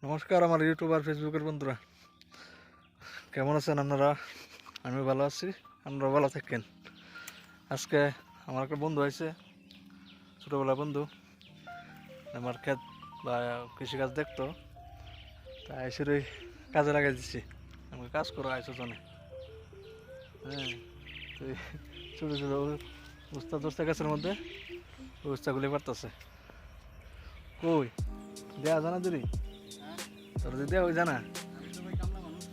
নমস্কার আমার ইউটিউব আর ফেসবুকের বন্ধুরা, কেমন আছেন আপনারা? আমি ভালো আছি, আপনারা ভালো থাকেন। আজকে আমার একটা বন্ধু আছে, ছোটোবেলার বন্ধু। আমার ক্ষেত বা কৃষিকাজ দেখতো, তাই এসে কাজে লাগাই দিচ্ছি। আমাকে কাজ করো আইসো জনে। হ্যাঁ, তো এই ছোটো ছোটো উস্তা দোস্তা গাছের মধ্যে উস্তাগুলি পারতেছে। কই দেয়া জানা দিদি, তোর যদি দেওয়া জানা। আমি তো ভাই কামলা মানুষ।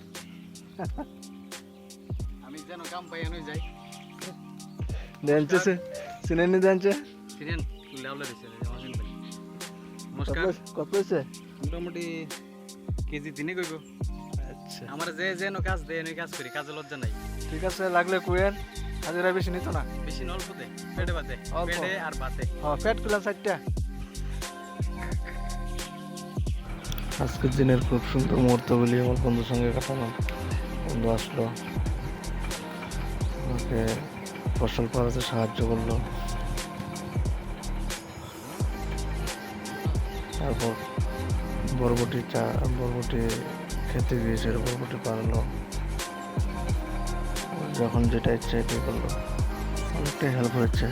আমি যেন কাম পাই এনে যাই। দেনছে চিনেনি দেনছে সিনেন তুলে আউলে দিছে আমার সিন ভাই। নমস্কার। কত হয়েছে? মোটামুটি কেজি তিনে কইব। আচ্ছা, আমার যে যেন কাজ দেয় এনে কাজ করি, কাজে লজ্জা নাই। ঠিক আছে, লাগলে কুয়েন। হাজিরা বেশি নিত না। বেশি না অল্প দে, পেটে বাতে, অল্প। পেটে আর বাতে। পেট খুলাম 4টা। আজকের দিনের খুব সুন্দর মুহূর্তগুলি আমার বন্ধুর সঙ্গে কাটালাম। বন্ধু আসলো, আমাকে ফসল ফলাতে সাহায্য করলো। তারপর বরবটি খেতে গিয়েছে, বরবটি পারলো। যখন যেটা ইচ্ছে এটাই করলো, অনেকটাই হেল্প হয়েছে।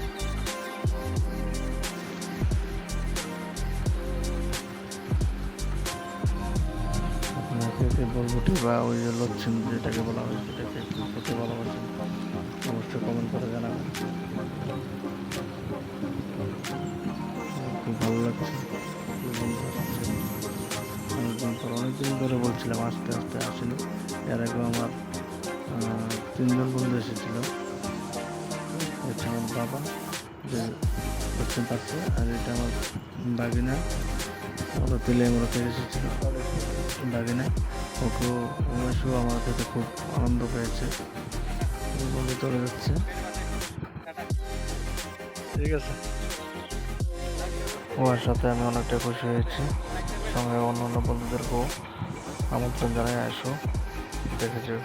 আপনাকে বরবটি বা ওই যে লচ্ছিন যেটাকে বলা হয় সেটাকে খেতে ভালোবাসেন, অবশ্যই কমেন্ট করে জানাবেন। খুব ভালো লাগছে। অনেকদিন ধরে বলছিলাম আস্তে আস্তে আসেনি। এর আগে আমার 3জন বন্ধু এসেছিল। হচ্ছে আমার বাবা, যে পশ্চিম পাশে, আর এটা আমার বাগিনা, ওরা তেলেঙ্গুড়া থেকে এসেছিল বাগিনা। উমেশও আমার কাছে খুব আনন্দ পেয়েছে। বন্ধু চলে যাচ্ছে, ঠিক আছে। ওর সাথে আমি অনেকটা খুশি হয়েছি। সঙ্গে অন্য অন্য বন্ধুদেরকেও আমন্ত্রণ জানাই, আসো দেখে যেও।